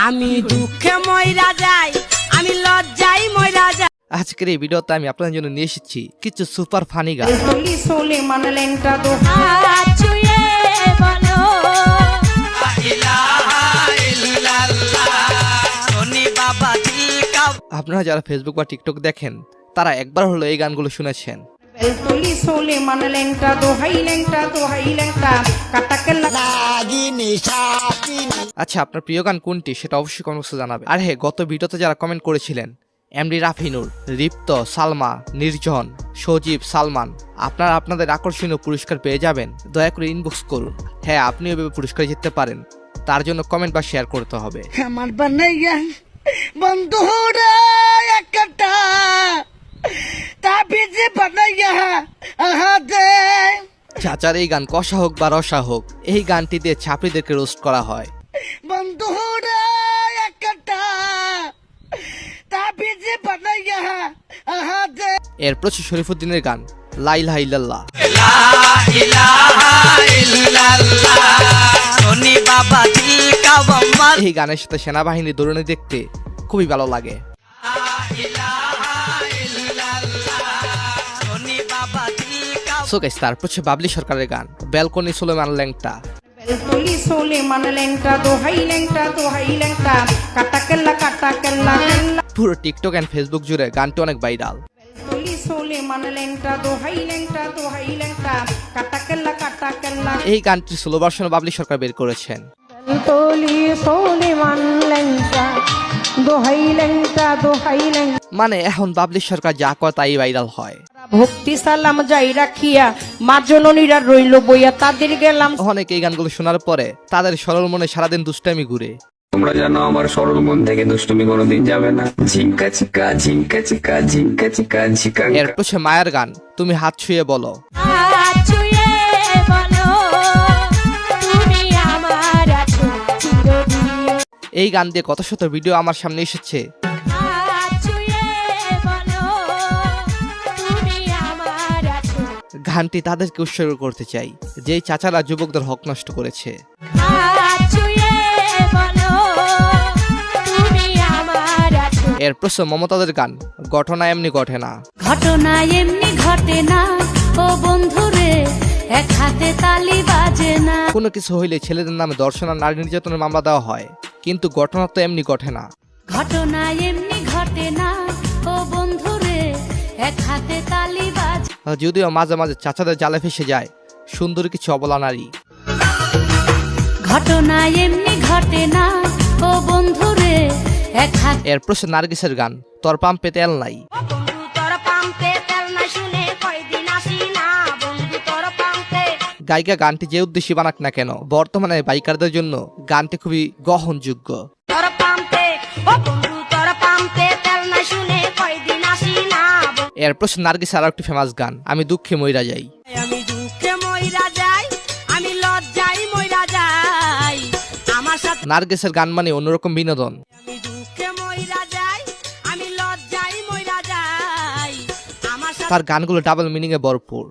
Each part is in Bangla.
আমি দুঃখে ময়রা যাই, আমি লজ্জায় ময়রা যাই। আজকের এই ভিডিওতে আমি আপনাদের জন্য নিয়ে এসেছি কিছু সুপার ফানি গান। আপনারা যারা ফেসবুক বা টিকটক দেখেন তারা একবার হলো এই গানগুলো শুনেছেন। আচ্ছা, আপনার প্রিয় গান কোনটি সেটা অবশ্যই কমেন্ট বক্সে জানাবেন। আর হ্যাঁ, গত ভিডিওতে যারা কমেন্ট করেছিলেন এমডি রাফিনুর, রিপ্ত, সালমা, নির্জন, সজীব, সালমান, আপনারা আপনাদের আকর্ষণীয় পুরস্কার পেয়ে যাবেন। দয়া করে ইনবক্স করুন। হ্যাঁ, আপনিও এভাবে পুরস্কার জিততে পারেন, তার জন্য কমেন্ট বা শেয়ার করতে হবে। আমার বানাইয়া বন্ধুরা একটা তাবিজে বানাইয়া আহাদে। চাচার এই গান কষা হোক বা রসা হোক, এই গানটি দিয়ে ছাত্রীদেরকে রোস্ট করা হয়। বন্ধুরা একটা তাবিজে বানাইয়া আহাদে। এরপর শরীফুদ্দিনের গান লা ইলাহা ইল্লাল্লাহ। এই গানের সাথে সেনাবাহিনীর দৌড়ানি দেখতে খুবই ভালো লাগে। সো গাইস, তারপর বাবলি সরকারের গান ব্যালকনি সুলেমান ল্যাংটা। পুরো টিকটক এন্ড ফেসবুক জুড়ে গানটি অনেক ভাইরাল। এই গানটির সোলো ভার্সন বাবলি সরকার বের করেছেন। মানে এখন বাবলি সরকার যা করে তাই ভাইরাল হয়। ভক্তি সালাম যাই রাখিয়া মা জননীরা রইল বইয়া তাদের গেলাম। অনেক এই গানগুলো শোনার পরে তাদের সরল মনে সারাদিন দুষ্টামি ঘুরে। তোমরা জানো আমার সরল মন থেকে দুষ্টুমি কোনোদিন যাবে না। ঝিঙ্কা চিকা ঝিঙ্কা চিকা ঝিঙ্কা চিকা ঝিকা। এরপর মায়ের গান তুমি হাত ছুঁয়ে বলো। এই গান দিয়ে কত শত ভিডিও আমার সামনে এসেছে। গানটি তাদেরকে উৎসর্গ করতে চাই যেই চাচারা যুবকদের হক নষ্ট করেছে। এরপর মমতাদের গান ঘটনা এমনি ঘটে না। ঘটনা এমনি ঘটে না ও বন্ধুরে, এক হাতে তালি বাজে না। কোনো কিছু হইলে ছেলেদের নামে ধর্ষণ আর নারী নির্যাতনের মামলা দেওয়া হয়, কিন্তু ঘটনা তো এমনি ঘটে না। ঘটনা এমনি ঘটে না ও বন্ধুরে, এক হাতে তালি বাজে। যদিও মাঝে মাঝে চাচাদের জালে ফেসে যায় সুন্দর কিছু অবলা নারী। ঘটনা এমনি ঘটে না ও বন্ধুরে, এক হাতে। এরপর নার্গিসের গান তোর পাম্পে তেল নাই। গায়িকা গানটি যে উদ্দেশ্যে বানাক না কেন, বর্তমানে বাইকারদের জন্য গানটি খুবই গ্রহণযোগ্য। এরপর নার্গিস আর একটি ফেমাস গান আমি দুঃখে মইরা যাই। আমি দুঃখে ময়রা যাই, আমি লজ্জায় ময়রা যাই। আমার সাথে নার্গিসের গান মানে অন্যরকম বিনোদন। আমি দুঃখে ময়রা যাই, আমি লজ্জায় ময়রা যাই। আমার সাথে তার গানগুলো ডাবল মিনিং এ ভরপুর।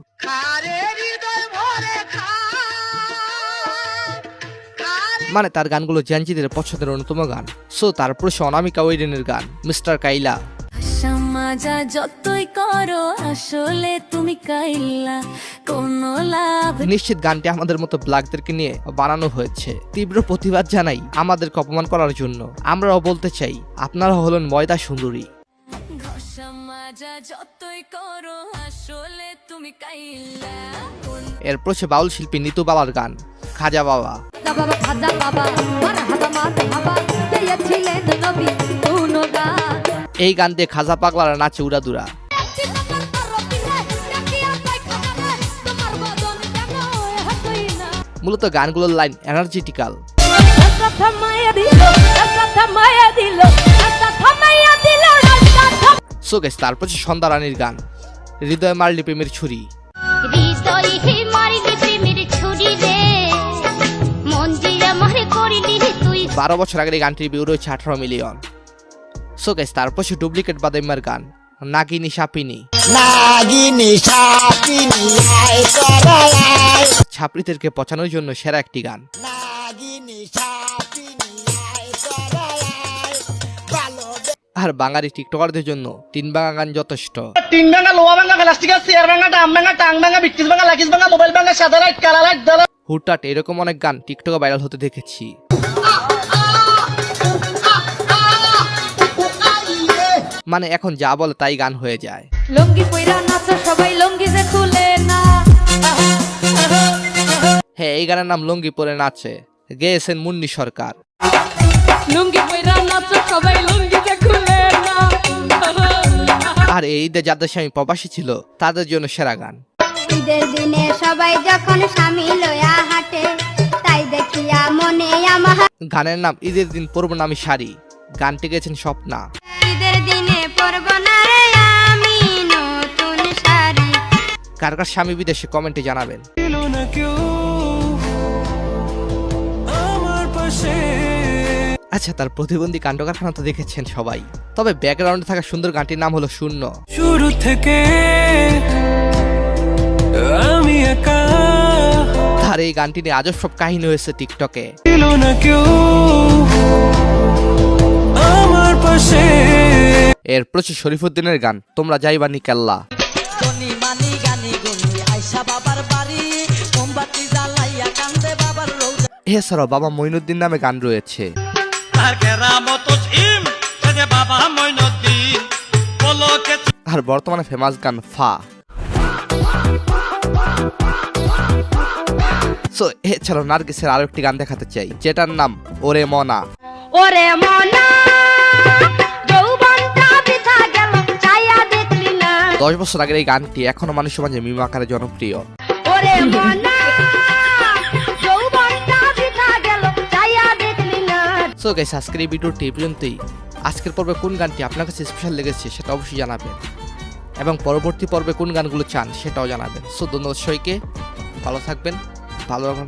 মানে তার গানগুলো জেনজিদের পছন্দের অন্যতম গান। সো তারপর অনামিকা ওয়েডেনের গান মিস্টার কাইলা। সমাজা যতই করো আসলে তুমি কাইলা, কোনো লাভ। নিশ্চিত গানটি আমাদের মতো ব্ল্যাকদেরকে নিয়ে বানানো হয়েছে। তীব্র প্রতিবাদ জানাই আমাদেরকে অপমান করার জন্য। আমরাও বলতে চাই আপনারা হলেন ময়দা সুন্দরী। সমাজা যতই করো আসলে তুমি কাইলা। এরপর বাউল শিল্পী নিতু বাবার গান খাজা বাবা। এই গান দিয়ে খাজা পাগলারা নাচে উড়াদুরা। মূলত গানগুলোর লাইন এনার্জেটিক্যাল। সো গাইস, তারপর সন্ধ্যা রানীর গান হৃদয় মারলি প্রেমের ছুরি। 12 বছর আগের এই গানটির ভিউ রয়েছে 18 মিলিয়ন। সো গাইস, তারপর ডুপ্লিকেট বাদাইমার গান নাগিনী সাপিনী। ছাত্রীদেরকে পচানোর জন্য সেরা একটি গান। আর বাঙালি টিকটকারদের জন্য 3 ভাঙা গান যথেষ্ট। 3 ভাঙা লোহা ভাঙা প্লাস্টিকের চেয়ার ভাঙা ডাম ভাঙা টাং ভাঙা বিটকিস ভাঙা লাকিস ভাঙা মোবাইল ভাঙা সাদা লাইট কালা লাইট দালা হুটহাট এরকম অনেক গান টিকটকে ভাইরাল হতে দেখেছি। মানে এখন যা বলে তাই গান হয়ে যায়। লুঙ্গি পইরা নাচো সবাই লুঙ্গি যে খুলে না। হ্যাঁ, এই গানের নাম লুঙ্গি পরে নাচে, গেয়েছেন মুন্নি সরকার। লুঙ্গি পইরা নাচো সবাই লুঙ্গি যে খুলে না। আর এই ঈদে যাদের স্বামী প্রবাসী ছিল তাদের জন্য সেরা গান। ঈদের দিনে সবাই যখন স্বামী লয়া হাঁটে, তাই দেখিয়া মনে আমার গানের নাম ঈদের দিন পরব না আমি শাড়ি, গানটি গেয়েছেন স্বপ্না। ঈদের দিনে পরব না রে আমি নতুন শাড়ি। কার কার স্বামী বিদেশে কমেন্টে জানাবেন। আচ্ছা, তার প্রতিবন্ধী কাণ্ড কারখানা তো দেখেছেন সবাই, তবে ব্যাকগ্রাউন্ডে থাকা সুন্দর গানটির নাম হলো শূন্য। শুরু থেকে আমি একা, আর এই গানটি নিয়ে আজব সব কাহিনী হয়েছে টিকটকে। ছিল না কেউ আমার পাশে। এর প্রচুর শরীফুদ্দিনের গান তোমরা যাইবা নি কেল্লা। গনি মানি গানি গুনি আইসা বাবার বাড়ি মোমবাতি জ্বালাইয়া কান্দে বাবার রৌদা এছাড়াও বাবা মঈনুদ্দিন নামে গান রয়েছে। আর বর্তমানে ফেমাস গান ফা। সো এছাড়াও নার্গিসের আরো একটি গান দেখাতে চাই, যেটার নাম ওরে মনা। ওরে মনা যৌবনটা বৃথা গেল, চাইয়া দেখলি না। 10 বছর আগের এই গানটি এখনো মানুষের মাঝে মিম আকারে জনপ্রিয়। ওরে মনা যৌবনটা বৃথা গেল, চাইয়া দেখলি না। সো গাইস, আজকের এই ভিডিওটি এই পর্যন্তই। আজকের পর্বে কোন গানটি আপনার কাছে স্পেশাল লেগেছে সেটা অবশ্যই জানাবেন, এবং পরবর্তী পর্বে কোন গানগুলো চান সেটাও জানাবেন। সো ধন্যবাদ সবাইকে, ভালো থাকবেন, ভালো রাখবেন।